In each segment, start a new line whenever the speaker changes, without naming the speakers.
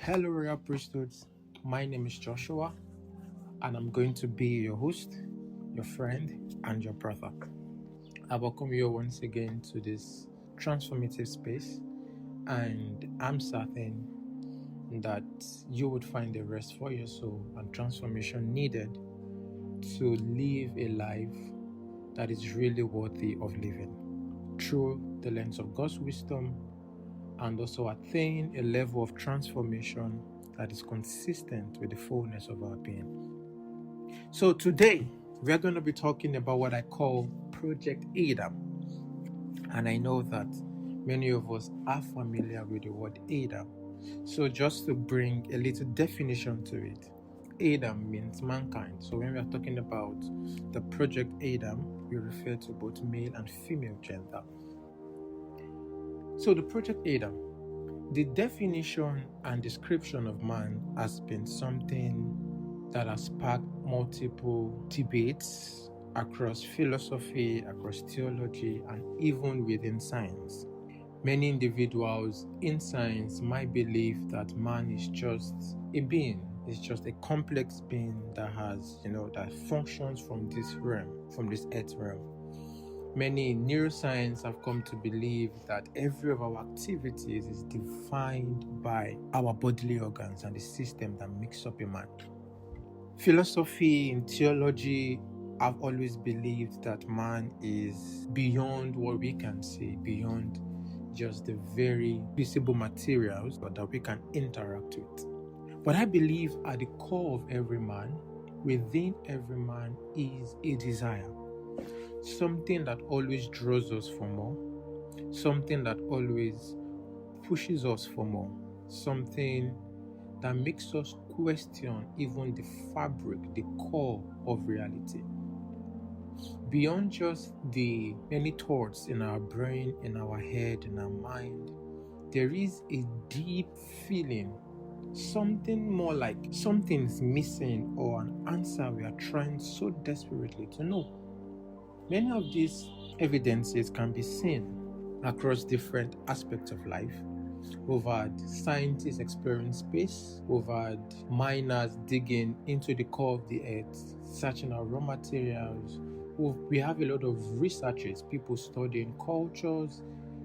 Hello, Royal Priesthoods. My name is Joshua, and I'm going to be your host, your friend, and your brother. I welcome you once again to this transformative space, and I'm certain that you would find the rest for your soul and transformation needed to live a life that is really worthy of living through the lens of God's wisdom and also attain a level of transformation that is consistent with the fullness of our being. So today, we are going to be talking about what I call Project Adam. And I know that many of us are familiar with the word Adam. So just to bring a little definition to it, Adam means mankind. So when we are talking about the Project Adam, we refer to both male and female gender. So the Project Adam, the definition and description of man has been something that has sparked multiple debates across philosophy, across theology, and even within science. Many individuals in science might believe that man is just a being, is just a complex being that has, that functions from this realm, from this earth realm. Many in neuroscience have come to believe that every of our activities is defined by our bodily organs and the system that makes up a man. Philosophy and theology have always believed that man is beyond what we can see, beyond just the very visible materials that we can interact with. But I believe at the core of every man, within every man, is a desire. Something that always draws us for more, something that always pushes us for more, something that makes us question even the fabric, the core of reality. Beyond just the many thoughts in our brain, in our head, in our mind, there is a deep feeling, something more like something's missing or an answer we are trying so desperately to know. Many of these evidences can be seen across different aspects of life. We've had scientists exploring space, we've had miners digging into the core of the earth, searching our raw materials. We have a lot of researchers, people studying cultures,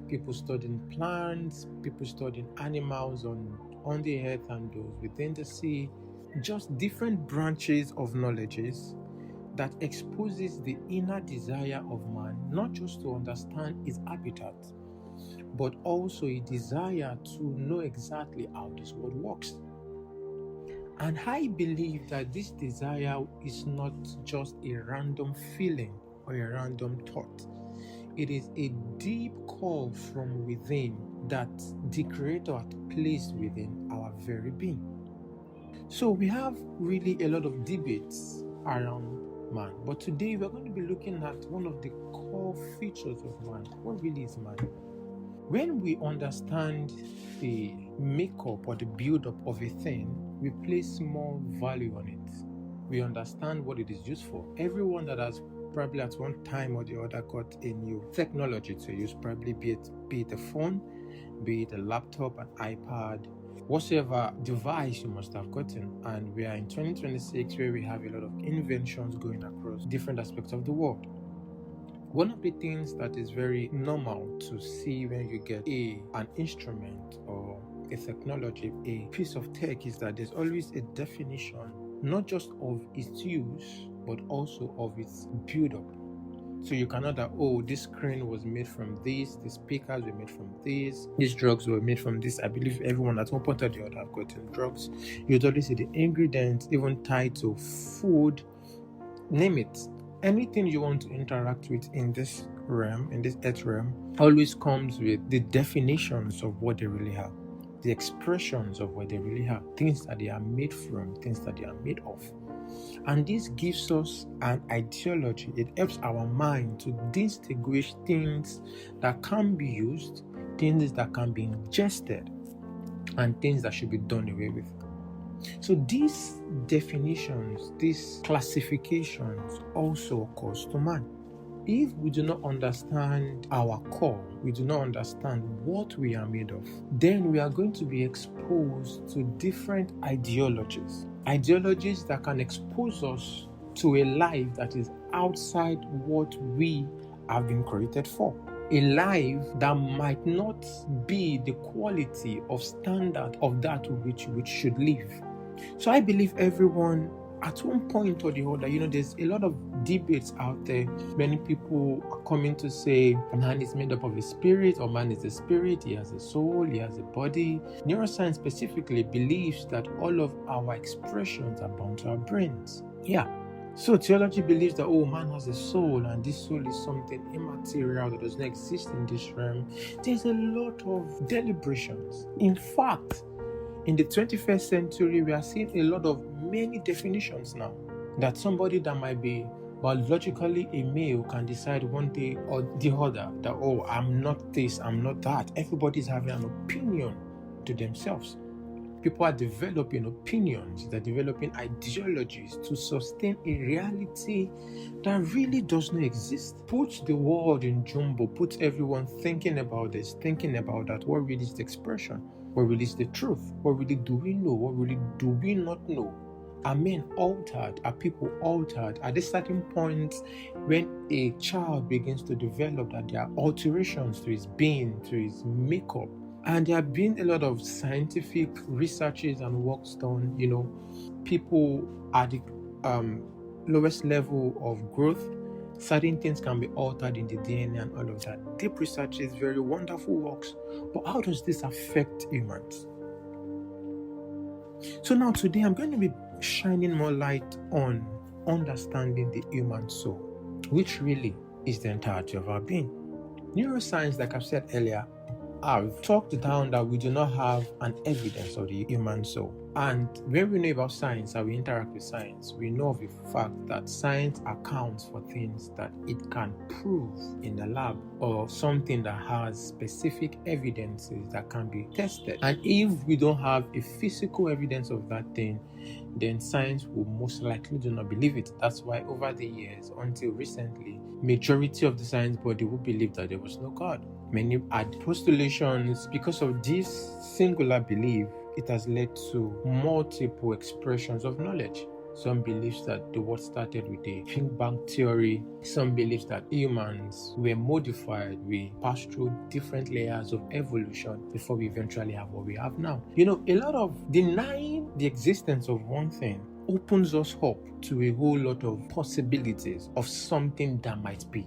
people studying plants, people studying animals on the earth and those within the sea. Just different branches of knowledges that exposes the inner desire of man, not just to understand his habitat, but also a desire to know exactly how this world works. And I believe that this desire is not just a random feeling or a random thought. It is a deep call from within that the Creator had placed within our very being. So we have really a lot of debates around man, but today we're going to be looking at one of the core features of man. What really is man? When we understand the makeup or the build-up of a thing, we place more value on it. We understand what it is used for. Everyone that has probably at one time or the other got a new technology to use, probably be it a phone, be it a laptop, an iPad, whatever device you must have gotten. And we are in 2026 where we have a lot of inventions going across different aspects of the world. One of the things that is very normal to see when you get an instrument or a technology, a piece of tech, is that there's always a definition, not just of its use, but also of its build-up. So you cannot that, this screen was made from this, the speakers were made from this, these drugs were made from this. I believe everyone at one point or the other have gotten drugs. You'd always see the ingredients, even tied to food, name it. Anything you want to interact with in this realm, in this earth realm, always comes with the definitions of what they really have, the expressions of what they really have, things that they are made from, things that they are made of. And this gives us an ideology. It helps our mind to distinguish things that can be used, things that can be ingested, and things that should be done away with. So these definitions, these classifications also occurs to man. if we do not understand our core, we do not understand what we are made of, then we are going to be exposed to different ideologies that can expose us to a life that is outside what we have been created for. A life that might not be the quality of standard of that which we should live. So I believe everyone at one point or the other, there's a lot of debates out there. Many people are coming to say man is made up of a spirit, or man is a spirit, he has a soul, he has a body. Neuroscience specifically believes that all of our expressions are bound to our brains. Yeah. So theology believes that, man has a soul, and this soul is something immaterial that does not exist in this realm. There's a lot of deliberations. In fact, in the 21st century, we are seeing a lot of many definitions now. That somebody that might be biologically a male can decide one day or the other that, I'm not this, I'm not that. Everybody's having an opinion to themselves. People are developing opinions, they're developing ideologies to sustain a reality that really does not exist. Put the world in jumbo, put everyone thinking about this, thinking about that. What really is the expression? What really is the truth? What really do we know? What really do we not know? Are men altered? Are people altered? At a certain point when a child begins to develop, that there are alterations to his being, to his makeup. And there have been a lot of scientific researches and works done. People at the lowest level of growth, certain things can be altered in the DNA and all of that. Deep researches, very wonderful works. But how does this affect humans? So now today I'm going to be shining more light on understanding the human soul, which really is the entirety of our being. Neuroscience, like I've said earlier, I've talked down that we do not have an evidence of the human soul. And when we know about science and we interact with science, we know of the fact that science accounts for things that it can prove in the lab, or something that has specific evidences that can be tested. And if we don't have a physical evidence of that thing, then science will most likely do not believe it. That's why over the years, until recently, majority of the science body will believe that there was no God. Many had postulations. Because of this singular belief, it has led to multiple expressions of knowledge. Some believes that the world started with a Big Bang theory. Some believes that humans were modified. We passed through different layers of evolution before we eventually have what we have now. A lot of denying the existence of one thing opens us up to a whole lot of possibilities of something that might be.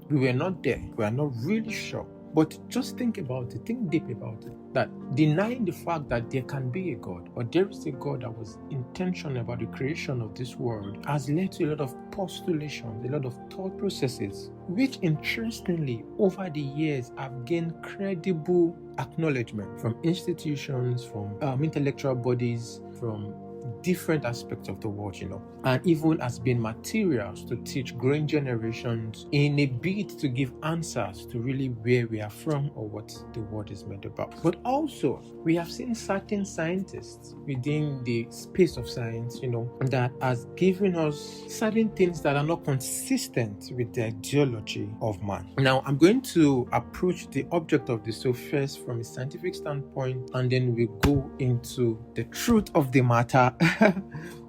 We were not there. We are not really sure. But just think about it, think deep about it, that denying the fact that there can be a God, or there is a God that was intentional about the creation of this world, has led to a lot of postulations, a lot of thought processes, which interestingly over the years have gained credible acknowledgement from institutions, from intellectual bodies, from different aspects of the world, and even has been materials to teach growing generations in a bid to give answers to really where we are from or what the world is made about. But also, we have seen certain scientists within the space of science, that has given us certain things that are not consistent with the ideology of man. Now, I'm going to approach the object of the soul first from a scientific standpoint, and then we go into the truth of the matter,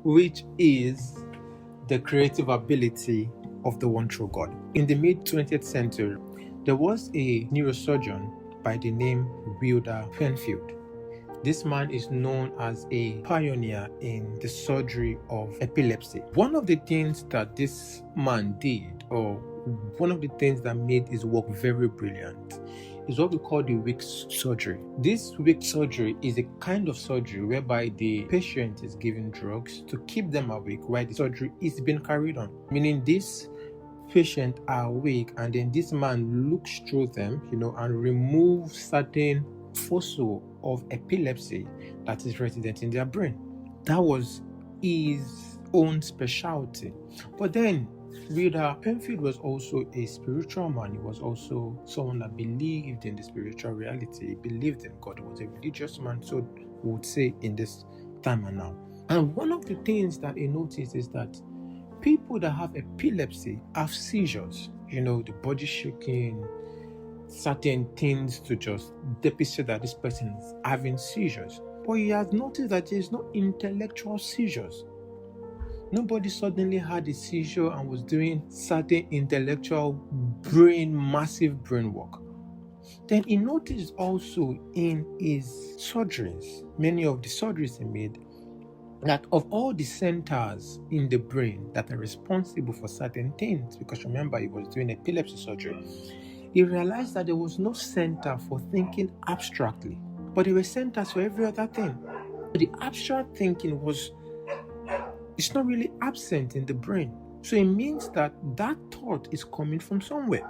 which is the creative ability of the one true God. In the mid-20th century, there was a neurosurgeon by the name Wilder Penfield. This man is known as a pioneer in the surgery of epilepsy. One of the things that this man did, or one of the things that made his work very brilliant, is what we call the wake surgery. This wake surgery is a kind of surgery whereby the patient is given drugs to keep them awake while the surgery is being carried on. Meaning this patient are awake, and then this man looks through them, and removes certain foci of epilepsy that is resident in their brain. That was his own specialty. But then Wilder Penfield was also a spiritual man. He was also someone that believed in the spiritual reality. He believed in God. He was a religious man, so we would say in this time and now. And one of the things that he noticed is that people that have epilepsy have seizures. the body shaking, certain things to just depict that this person is having seizures. But he has noticed that there is no intellectual seizures. Nobody suddenly had a seizure and was doing certain intellectual massive brain work. Then he noticed also in his surgeries, many of the surgeries he made, that of all the centers in the brain that are responsible for certain things, because remember he was doing epilepsy surgery, he realized that there was no center for thinking abstractly, but there were centers for every other thing. The abstract thinking it's not really absent in the brain. So it means that thought is coming from somewhere.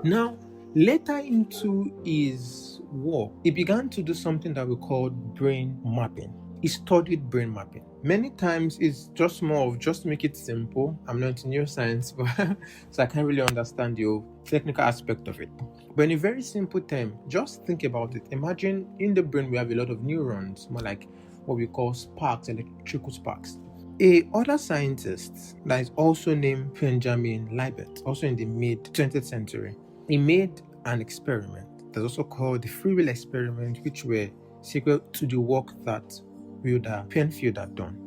Now, later into his work, he began to do something that we call brain mapping. He studied brain mapping. Many times it's just more of just make it simple. I'm not in neuroscience, but so I can't really understand the technical aspect of it. But in a very simple term, just think about it. Imagine in the brain we have a lot of neurons, more like what we call sparks, electrical sparks. A other scientist that is also named Benjamin Libet, also in the mid-20th century, he made an experiment that's also called the free will experiment, which were sequel to the work that Penfield had done.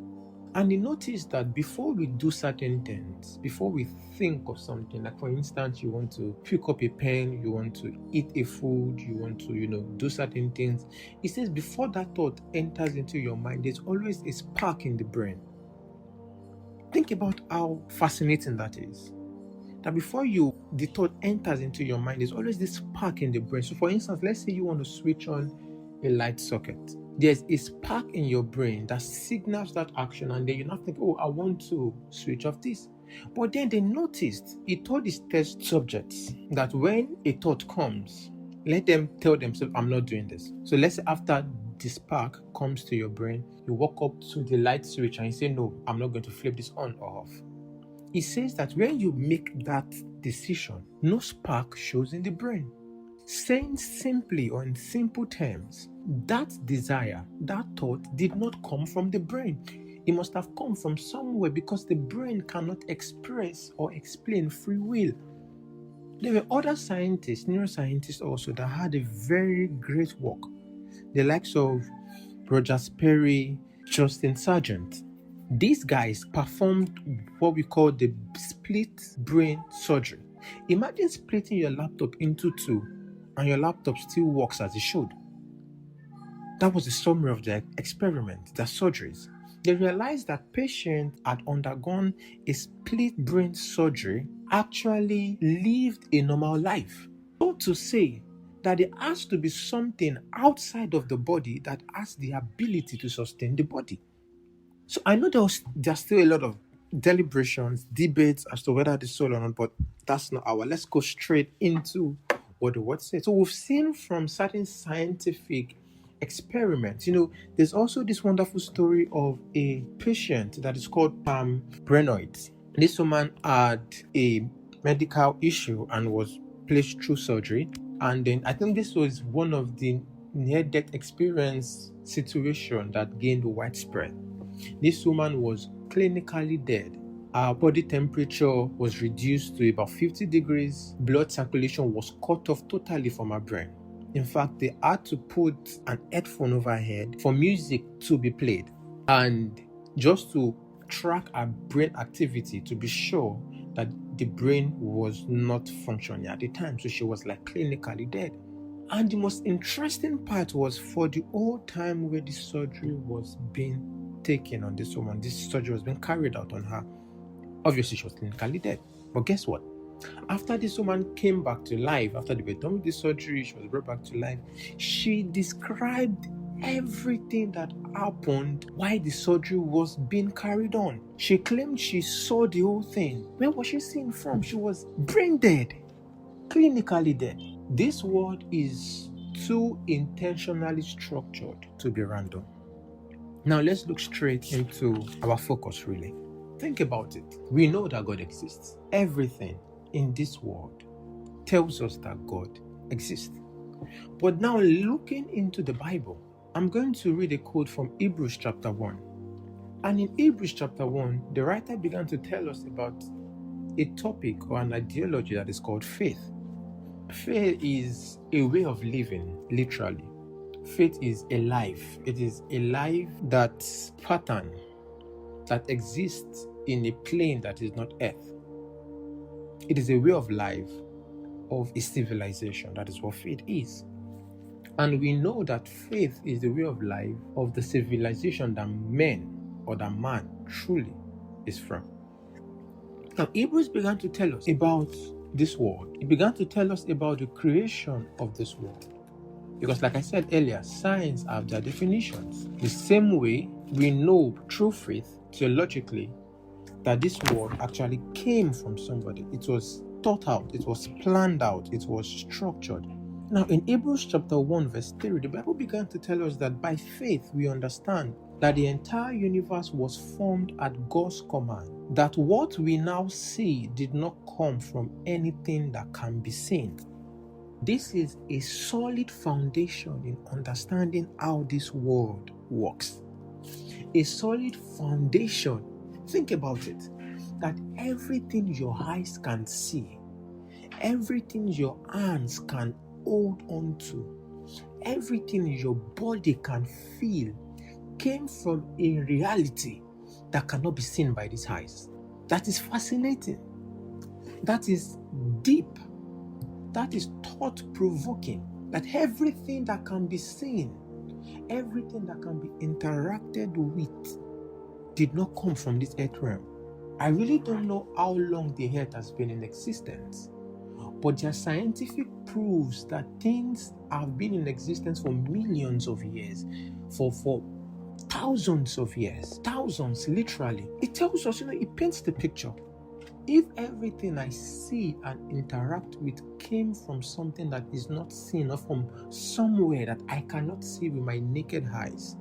And he noticed that before we do certain things, before we think of something, like for instance, you want to pick up a pen, you want to eat a food, you want to, do certain things, he says before that thought enters into your mind, there's always a spark in the brain. Think about how fascinating that is. That before the thought enters into your mind, there's always this spark in the brain. So for instance, let's say you want to switch on a light socket. There's a spark in your brain that signals that action, and then you not think, I want to switch off this. But then they noticed, he told his test subjects that when a thought comes, let them tell themselves, I'm not doing this. So let's say after the spark comes to your brain, you walk up to the light switch and you say, no, I'm not going to flip this on or off. He says that when you make that decision, no spark shows in the brain. Saying simply or in simple terms, that desire, that thought did not come from the brain. It must have come from somewhere, because the brain cannot express or explain free will. There were other scientists, neuroscientists also, that had a very great work. The likes of Roger Sperry, Justin Sargent. These guys performed what we call the split brain surgery. Imagine splitting your laptop into two and your laptop still works as it should. That was the summary of the experiment, the surgeries. They realized that patients had undergone a split brain surgery actually lived a normal life. So to say that there has to be something outside of the body that has the ability to sustain the body. So I know there's still a lot of deliberations, debates as to whether this is so or not, but that's not our. Let's go straight into what the word says. So we've seen from certain scientific experiments, there's also this wonderful story of a patient that is called Brenoid. This woman had a medical issue and was placed through surgery. And then I think this was one of the near-death experience situation that gained widespread. This woman was clinically dead. Her body temperature was reduced to about 50 degrees. Blood circulation was cut off totally from her brain. In fact, they had to put an headphone over her head for music to be played, and just to track her brain activity to be sure that the brain was not functioning at the time. So she was like clinically dead. And the most interesting part was, for the whole time where the surgery was being taken on this woman, this surgery was being carried out on her, obviously she was clinically dead. But guess what? After this woman came back to life, after they were done with the surgery, she was brought back to life. She described everything that happened while the surgery was being carried on. She claimed she saw the whole thing. Where was she seeing from? She was brain dead, clinically dead. This word is too intentionally structured to be random. Now let's look straight into our focus, really. Think about it. We know that God exists. Everything in this world tells us that God exists. But now, looking into the Bible, I'm going to read a quote from Hebrews chapter 1. And in Hebrews chapter 1, the writer began to tell us about a topic or an ideology that is called faith. Faith is a way of living, literally. Faith is a life. It is a life that's pattern that exists in a plane that is not earth. It is a way of life of a civilization. That is what faith is. And we know that faith is the way of life of the civilization that men or that man truly is from. Now, Hebrews began to tell us about this world. It began to tell us about the creation of this world. Because like I said earlier, science have their definitions. The same way we know through faith, theologically, that this world actually came from somebody. It was thought out, it was planned out, it was structured. Now in Hebrews chapter 1 verse 3, the Bible began to tell us that by faith we understand that the entire universe was formed at God's command. That what we now see did not come from anything that can be seen. This is a solid foundation in understanding how this world works. A solid foundation. Think about it. That everything your eyes can see, everything your hands can hold on to, everything your body can feel came from a reality that cannot be seen by these eyes. That is fascinating. That is deep. That is thought-provoking. That everything that can be seen, everything that can be interacted with, did not come from this earth realm. I really don't know how long the earth has been in existence, but there are scientific proofs that things have been in existence for millions of years, for thousands of years, thousands literally. It tells us, it paints the picture. If everything I see and interact with came from something that is not seen or from somewhere that I cannot see with my naked eyes,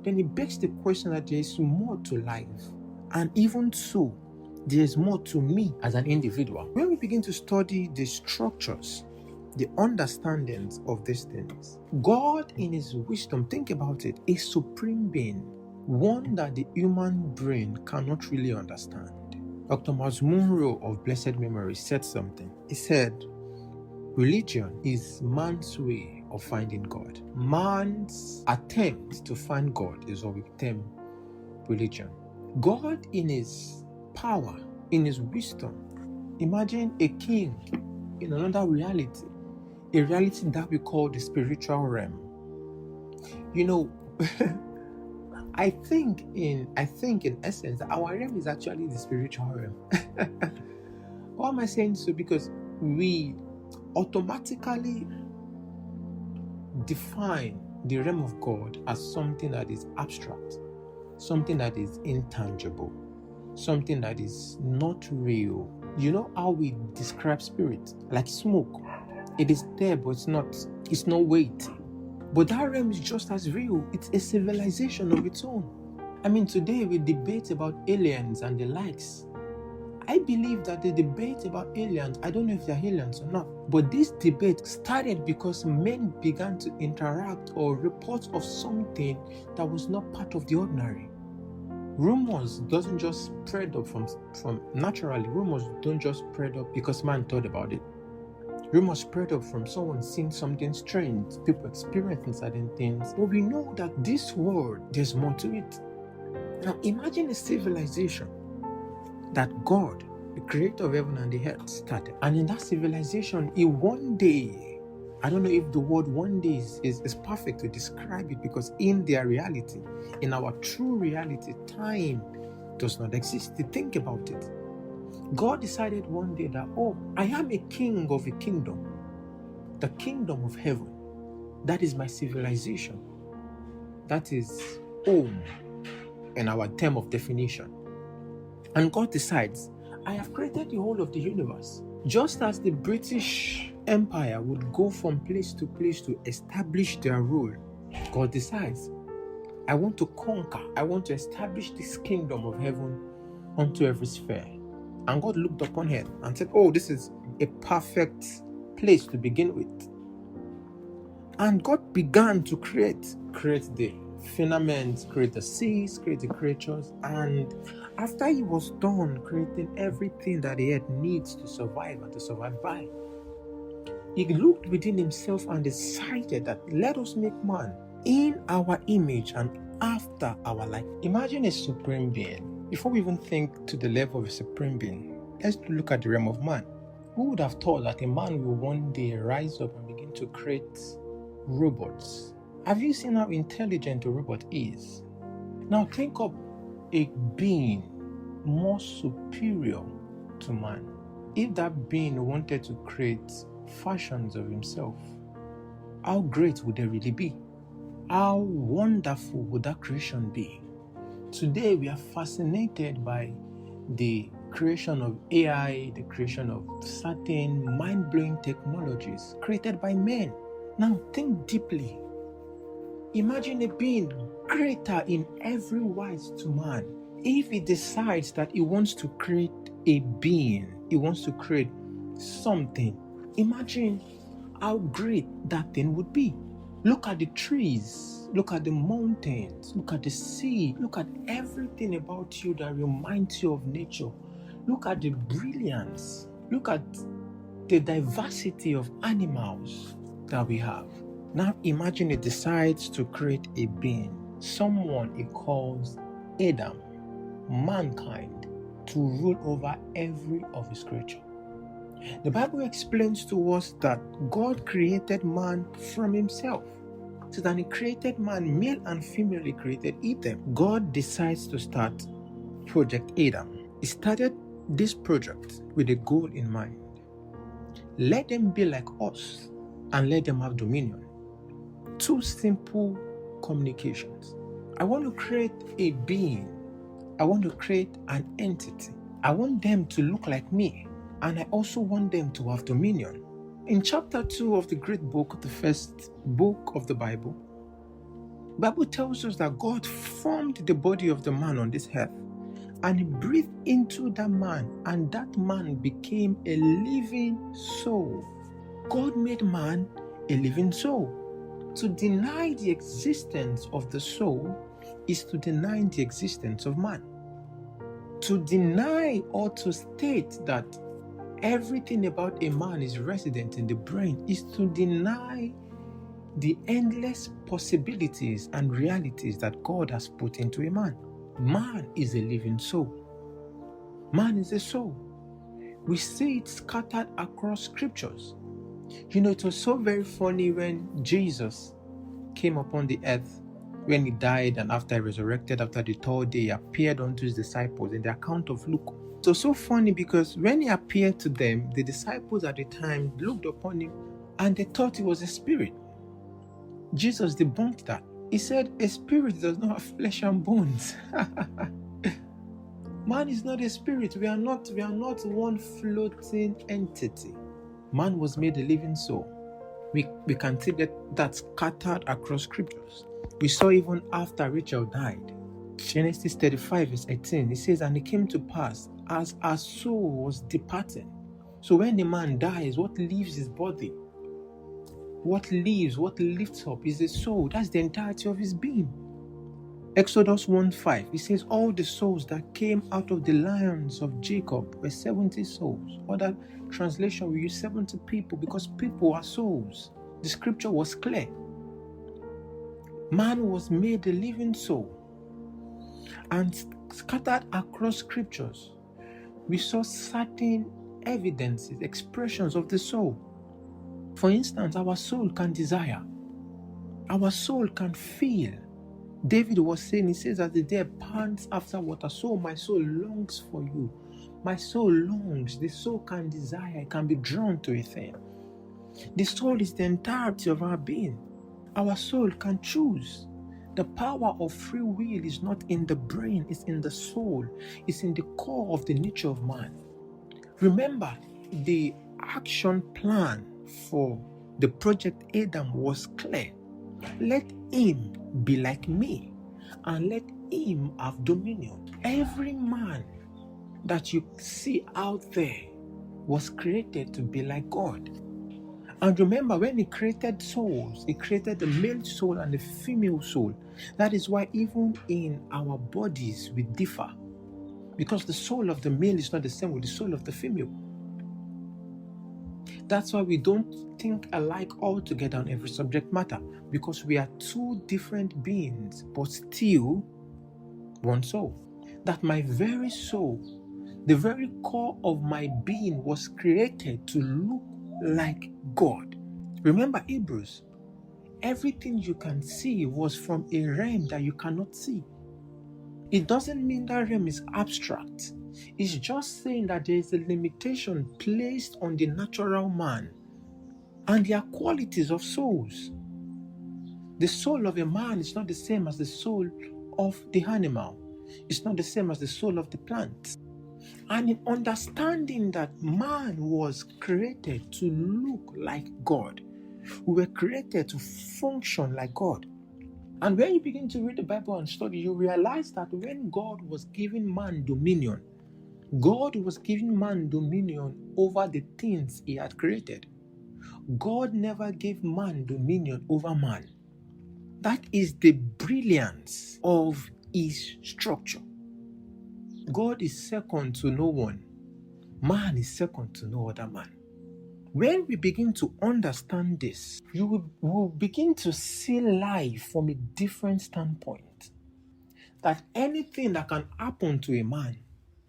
then it begs the question that there is more to life. And even so, there is more to me as an individual. When we begin to study the structures, the understandings of these things, God in his wisdom, think about it, a supreme being, one that the human brain cannot really understand. Dr. Miles Monroe of blessed memory said something. He said, religion is man's way of finding God. Man's attempt to find God is what we term religion. God in his power, in his wisdom, imagine a king in another reality, a reality that we call the spiritual realm. I think in essence, our realm is actually the spiritual realm. Why am I saying so? Because we automatically define the realm of God as something that is abstract, something that is intangible, something that is not real. You know how we describe spirit? Like smoke. It is there, but it's not weighty. But that realm is just as real. It's a civilization of its own. I mean, today we debate about aliens and the likes. I believe that the debate about aliens, I don't know if they're aliens or not, but this debate started because men began to interact or report of something that was not part of the ordinary. Rumors doesn't just spread up from naturally. Rumors don't just spread up because man thought about it. Rumors spread up from someone seeing something strange, people experiencing certain things. But we know that this world, there's more to it. Now imagine a civilization that God, the creator of heaven and the earth, started. And in that civilization, one day, I don't know if the word one day is perfect to describe it, because in their reality, in our true reality, time does not exist. Think about it. God decided one day that, I am a king of a kingdom, the kingdom of heaven. That is my civilization. That is home in our term of definition. And God decides, I have created the whole of the universe. Just as the British Empire would go from place to place to establish their rule, God decides, I want to conquer, I want to establish this kingdom of heaven onto every sphere. And God looked upon her and said, this is a perfect place to begin with. And God began to create the firmament, create the seas, create the creatures. And After he was done creating everything that the earth needs to survive and to survive by, he looked within himself and decided that let us make man in our image and after our like. Imagine a supreme being. Before we even think to the level of a supreme being, let's look at the realm of man. Who would have thought that a man will one day rise up and begin to create robots? Have you seen how intelligent a robot is? Now think of a being more superior to man. If that being wanted to create fashions of himself, how great would they really be? How wonderful would that creation be? Today we are fascinated by the creation of AI, the creation of certain mind-blowing technologies created by men. Now think deeply. Imagine a being greater in every wise to man. If he decides that he wants to create a being, he wants to create something, imagine how great that thing would be. Look at the trees, look at the mountains, look at the sea, look at everything about you that reminds you of nature. Look at the brilliance, look at the diversity of animals that we have. Now imagine he decides to create a being, someone he calls Adam, mankind, to rule over every of his creature. The Bible explains to us that God created man from himself. So that he created man, male and female, he created them. God decides to start Project Adam. He started this project with a goal in mind. Let them be like us and let them have dominion. Two simple communications. I want to create a being. I want to create an entity. I want them to look like me. And I also want them to have dominion. In chapter 2 of the great book, the first book of the Bible tells us that God formed the body of the man on this earth and he breathed into that man, and that man became a living soul. God made man a living soul. To deny the existence of the soul is to deny the existence of man. To deny or to state that everything about a man is resident in the brain is to deny the endless possibilities and realities that God has put into a man. Man is a living soul. Man is a soul. We see it scattered across scriptures. It was so very funny when Jesus came upon the earth, when he died and after he resurrected, after the third day, he appeared unto his disciples in the account of Luke. It was so funny because when he appeared to them, the disciples at the time looked upon him and they thought he was a spirit. Jesus debunked that. He said, a spirit does not have flesh and bones. Man is not a spirit. We are not one floating entity. Man was made a living soul. We can see that scattered across scriptures. We saw even after Rachel died. Genesis 35 verse 18, it says, and it came to pass as our soul was departing. So when a man dies, what leaves his body? What lifts up is the soul. That's the entirety of his being. Exodus 1:5, it says, all the souls that came out of the lions of Jacob were 70 souls. Other translation, we use 70 people because people are souls. The scripture was clear. Man was made a living soul. And scattered across scriptures, we saw certain evidences, expressions of the soul. For instance, our soul can desire. Our soul can feel. David was saying, he says, as the deer pants after water, so my soul longs for you. My soul longs. The soul can desire. It can be drawn to a thing. The soul is the entirety of our being. Our soul can choose. The power of free will is not in the brain, it's in the soul. It's in the core of the nature of man. Remember, the action plan for the Project Adam was clear. Let him be like me, and let him have dominion. Every man that you see out there was created to be like God. And remember, when he created souls, he created the male soul and the female soul. That is why even in our bodies we differ. Because the soul of the male is not the same with the soul of the female. That's why we don't think alike altogether on every subject matter, because we are two different beings, but still one soul. That my very soul, the very core of my being, was created to look like God. Remember Hebrews, everything you can see was from a realm that you cannot see. It doesn't mean that realm is abstract. It's just saying that there is a limitation placed on the natural man and their qualities of souls. The soul of a man is not the same as the soul of the animal. It's not the same as the soul of the plant. And in understanding that man was created to look like God, we were created to function like God. And when you begin to read the Bible and study, you realize that when God was giving man dominion, God was giving man dominion over the things he had created. God never gave man dominion over man. That is the brilliance of his structure. God is second to no one. Man is second to no other man. When we begin to understand this, you will begin to see life from a different standpoint. That anything that can happen to a man,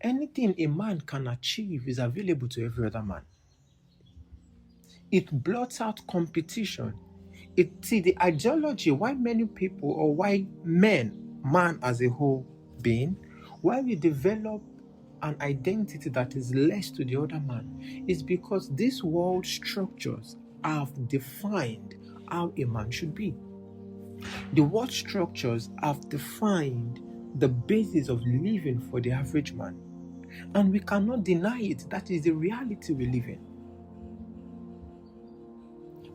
anything a man can achieve is available to every other man. It blots out competition. See, the ideology why many people, or why man as a whole being, why we develop an identity that is less to the other man, is because these world structures have defined how a man should be. The world structures have defined the basis of living for the average man. And we cannot deny it. That is the reality we live in.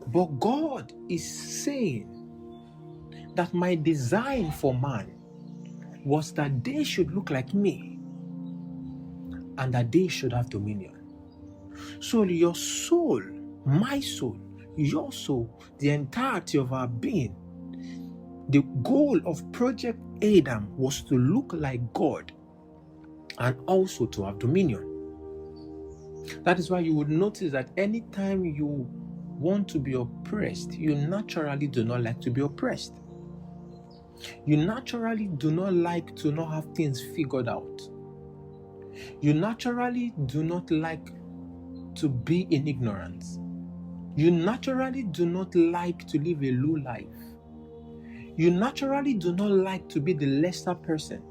But God is saying that my design for man was that they should look like me and that they should have dominion. So your soul, my soul, your soul, the entirety of our being, the goal of Project Adam was to look like God and also to have dominion. That is why you would notice that anytime you want to be oppressed, you naturally do not like to be oppressed. You naturally do not like to not have things figured out. You naturally do not like to be in ignorance. You naturally do not like to live a low life. You naturally do not like to be the lesser person.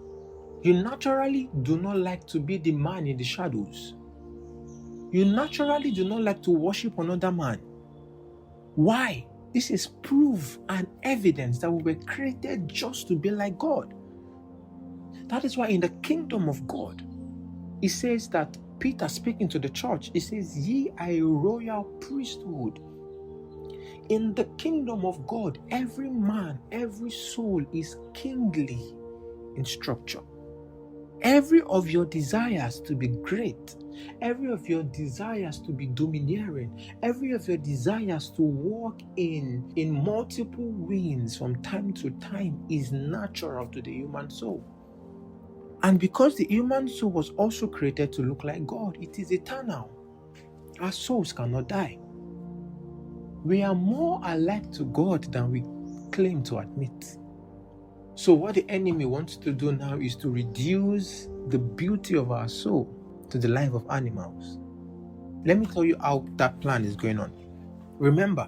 You naturally do not like to be the man in the shadows. You naturally do not like to worship another man. Why? This is proof and evidence that we were created just to be like God. That is why in the kingdom of God, it says that Peter speaking to the church, it says, ye are a royal priesthood. In the kingdom of God, every man, every soul is kingly in structure. Every of your desires to be great, every of your desires to be domineering, every of your desires to walk in multiple wings from time to time is natural to the human soul. And because the human soul was also created to look like God, it is eternal. Our souls cannot die. We are more alike to God than we claim to admit. So what the enemy wants to do now is to reduce the beauty of our soul to the life of animals. Let me tell you how that plan is going on. Remember,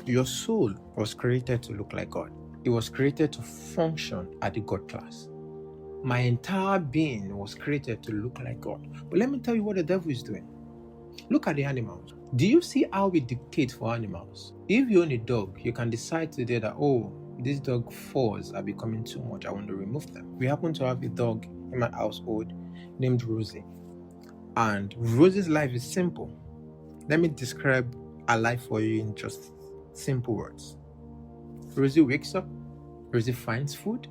your soul was created to look like God. It was created to function at the God class. My entire being was created to look like God. But let me tell you what the devil is doing. Look at the animals. Do you see how we dictate for animals? If you own a dog, you can decide today that, these dog furs are becoming too much. I want to remove them. We happen to have a dog in my household named Rosie. And Rosie's life is simple. Let me describe her life for you in just simple words. Rosie wakes up. Rosie finds food.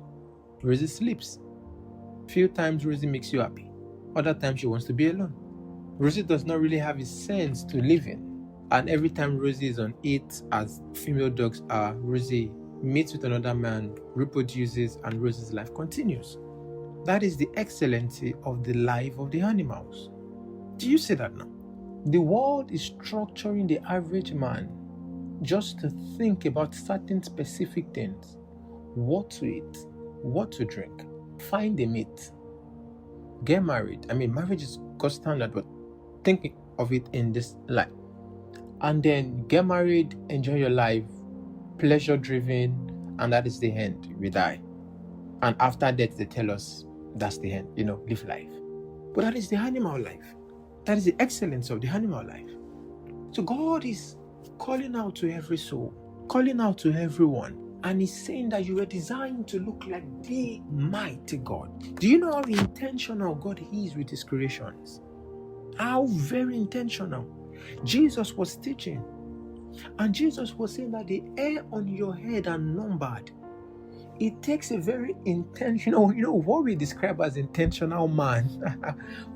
Rosie sleeps. Few times Rosie makes you happy. Other times she wants to be alone. Rosie does not really have a sense to live in. And every time Rosie is on it, as female dogs are, Rosie meets with another man, reproduces, and Rosie's life continues. That is the excellency of the life of the animals. Do you see that now? The world is structuring the average man just to think about certain specific things. What to eat, what to drink, find a mate, get married. I mean, marriage is God's standard, but think of it in this light. And then get married, enjoy your life, pleasure-driven, and that is the end. We die. And after death, they tell us that's the end, live life. But that is the animal life. That is the excellence of the animal life. So God is calling out to every soul, calling out to everyone, and He's saying that you were designed to look like the mighty God. Do you know how intentional God is with His creations? How very intentional. Jesus was teaching, and Jesus was saying that the hair on your head are numbered. It takes a very intentional, what we describe as intentional man.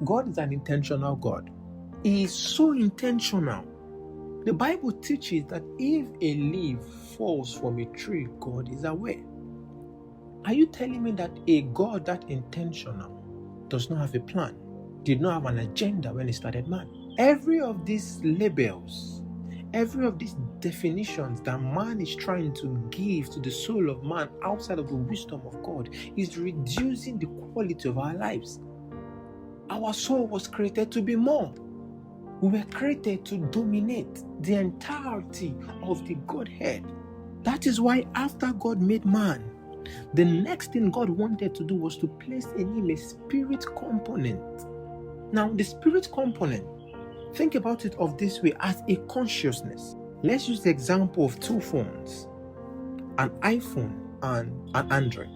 God is an intentional God. He is so intentional. The Bible teaches that if a leaf falls from a tree, God is aware. Are you telling me that a God that intentional does not have a plan, did not have an agenda when He started man? Every of these labels, every of these definitions that man is trying to give to the soul of man outside of the wisdom of God is reducing the quality of our lives. Our soul was created to be more. We were created to dominate the entirety of the Godhead. That is why after God made man, the next thing God wanted to do was to place in him a spirit component. Now, the spirit component, think about it of this way, as a consciousness. Let's use the example of two phones, an iPhone and an Android.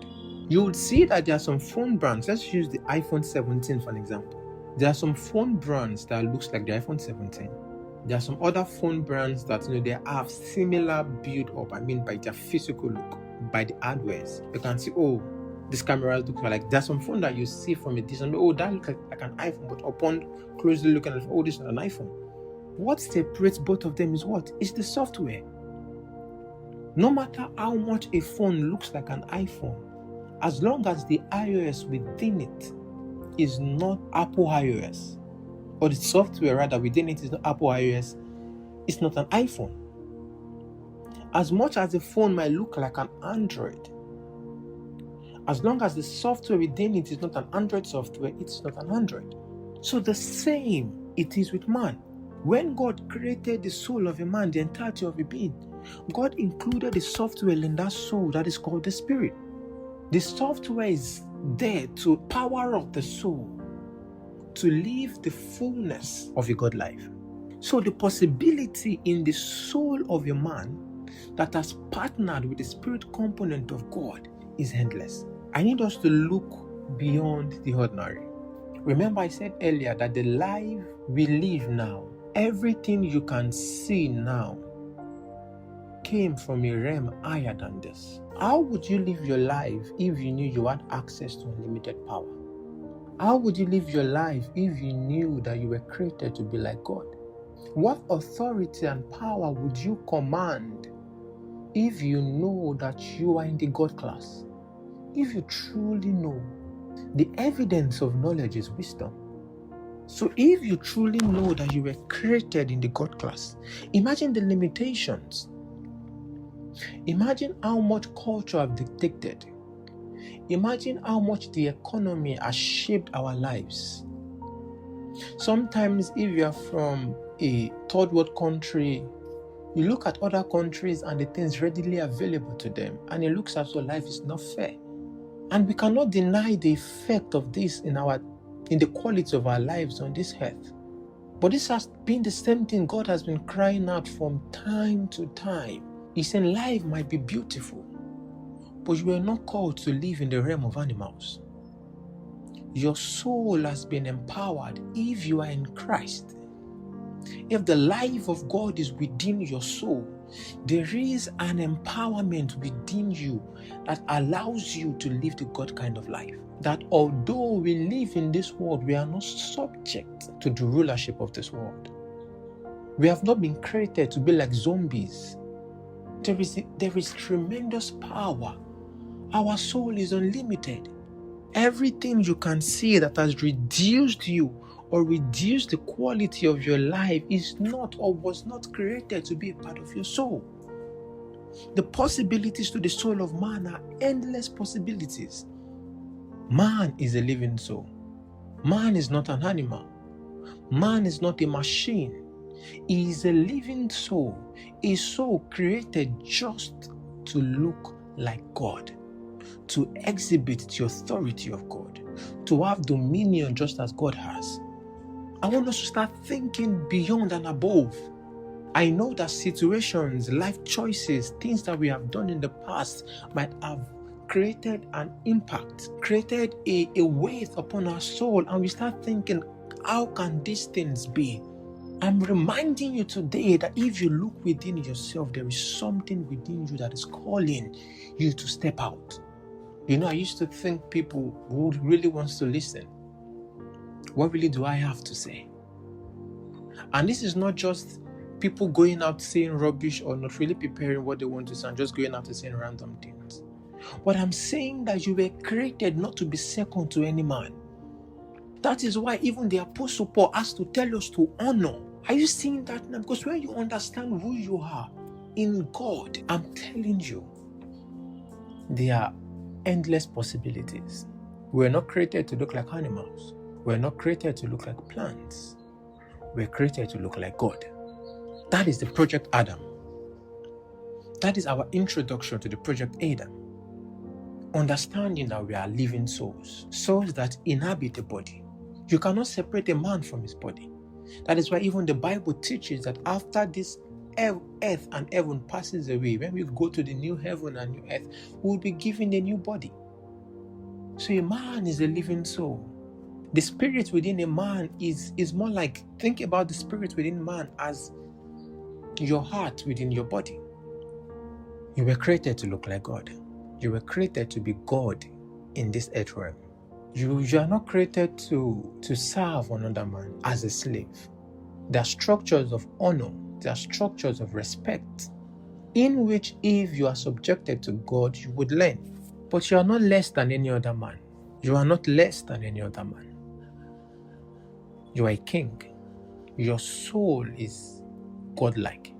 You would see that there are some phone brands. Let's use the iPhone 17 for an example. There are some phone brands that looks like the iPhone 17. There are some other phone brands that they have similar build up. I mean, by their physical look, by the hardwares. You can see, this camera looks like. There's some phone that you see from a distance. That looks like an iPhone, but upon closely looking at it, this is an iPhone. What separates both of them is what? It's the software. No matter how much a phone looks like an iPhone, as long as the iOS within it is not Apple iOS, or the software rather within it is not Apple iOS, it's not an iPhone. As much as the phone might look like an Android, as long as the software within it is not an Android software, it's not an Android. So the same it is with man. When God created the soul of a man, the entirety of a being, God included the software in that soul that is called the spirit. The software is there to power up the soul to live the fullness of a God life. So the possibility in the soul of a man that has partnered with the spirit component of God is endless. I need us to look beyond the ordinary. Remember, I said earlier that the life we live now, everything you can see now, came from a realm higher than this. How would you live your life if you knew you had access to unlimited power? How would you live your life if you knew that you were created to be like God? What authority and power would you command if you know that you are in the God class? If you truly know, the evidence of knowledge is wisdom. So if you truly know that you were created in the God class, imagine the limitations. Imagine how much culture have dictated. Imagine how much the economy has shaped our lives. Sometimes if you are from a third world country, you look at other countries and the things readily available to them, and it looks as though life is not fair. And we cannot deny the effect of this in the quality of our lives on this earth. But this has been the same thing God has been crying out from time to time. He's saying life might be beautiful, but you are not called to live in the realm of animals. Your soul has been empowered if you are in Christ. If the life of God is within your soul, there is an empowerment within you that allows you to live the God kind of life. That although we live in this world, we are not subject to the rulership of this world. We have not been created to be like zombies. There is tremendous power. Our soul is unlimited. Everything you can see that has reduced you or reduced the quality of your life is not or was not created to be a part of your soul. The possibilities to the soul of man are endless possibilities. Man is a living soul. Man is not an animal. Man is not a machine. He is a living soul, a soul created just to look like God, to exhibit the authority of God, to have dominion just as God has. I want us to start thinking beyond and above. I know that situations, life choices, things that we have done in the past might have created an impact, created a weight upon our soul, and we start thinking, how can these things be? I'm reminding you today that if you look within yourself, there is something within you that is calling you to step out. You know, I used to think people who really wants to listen, what really do I have to say? And this is not just people going out saying rubbish or not really preparing what they want to say and just going out and saying random things. But I'm saying that you were created not to be second to any man. That is why even the Apostle Paul has to tell us to honor. Are you seeing that now? Because when you understand who you are in God, I'm telling you, there are endless possibilities. We're not created to look like animals. We're not created to look like plants. We're created to look like God. That is the Project Adam. That is our introduction to the Project Adam. Understanding that we are living souls, souls that inhabit a body. You cannot separate a man from his body. That is why even the Bible teaches that after this earth and heaven passes away, when we go to the new heaven and new earth, we will be given a new body. So a man is a living soul. The spirit within a man is more like, think about the spirit within man as your heart within your body. You were created to look like God. You were created to be God in this earth realm. You are not created to serve another man as a slave. There are structures of honor. There are structures of respect in which if you are subjected to God, you would learn. But you are not less than any other man. You are not less than any other man. You are a king. Your soul is godlike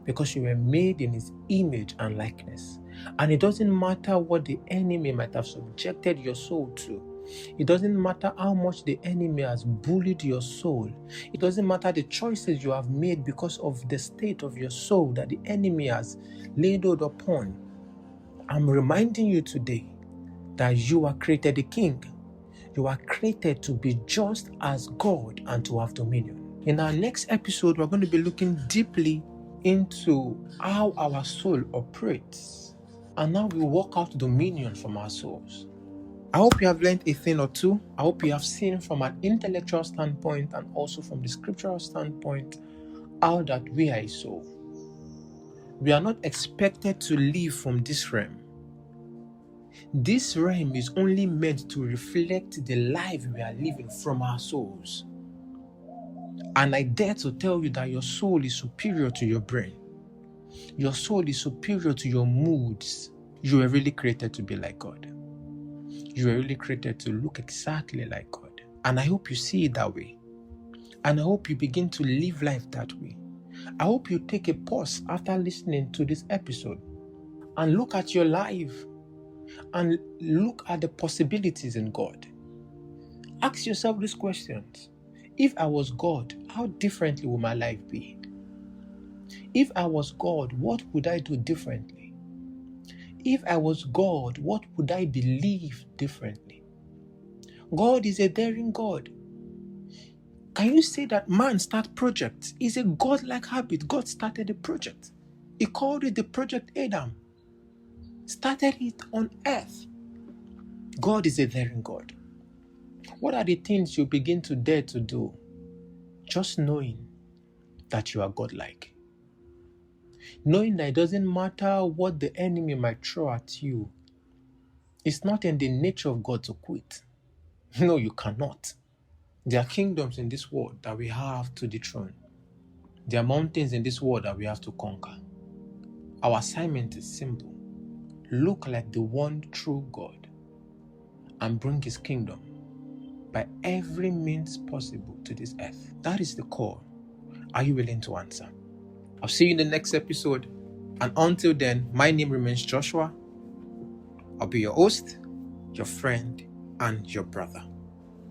because you were made in his image and likeness. And it doesn't matter what the enemy might have subjected your soul to. It doesn't matter how much the enemy has bullied your soul. It doesn't matter the choices you have made because of the state of your soul that the enemy has laid hold upon. I'm reminding you today that you are created a king. You are created to be just as God and to have dominion. In our next episode, we're going to be looking deeply into how our soul operates and how we work out dominion from our souls. I hope you have learned a thing or two. I hope you have seen from an intellectual standpoint and also from the scriptural standpoint how that we are a soul. We are not expected to live from this realm. This realm is only meant to reflect the life we are living from our souls. And I dare to tell you that your soul is superior to your brain. Your soul is superior to your moods. You were really created to be like God. You were really created to look exactly like God. And I hope you see it that way. And I hope you begin to live life that way. I hope you take a pause after listening to this episode and look at your life and look at the possibilities in God. Ask yourself these questions. If I was God, how differently would my life be? If I was God, what would I do differently? If I was God, what would I believe differently? God is a daring God. Can you say that man start projects? It's a God-like habit. God started a project. He called it the Project Adam. Started it on earth. God is a daring God. What are the things you begin to dare to do? Just knowing that you are God-like. Knowing that it doesn't matter what the enemy might throw at you. It's not in the nature of God to quit. No, you cannot. There are kingdoms in this world that we have to dethrone. There are mountains in this world that we have to conquer. Our assignment is simple. Look like the one true God and bring his kingdom by every means possible to this earth. That is the call. Are you willing to answer? I'll see you in the next episode. And until then, my name remains Joshua. I'll be your host, your friend, and your brother.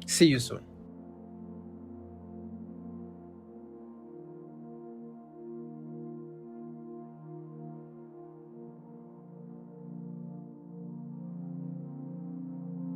See you soon.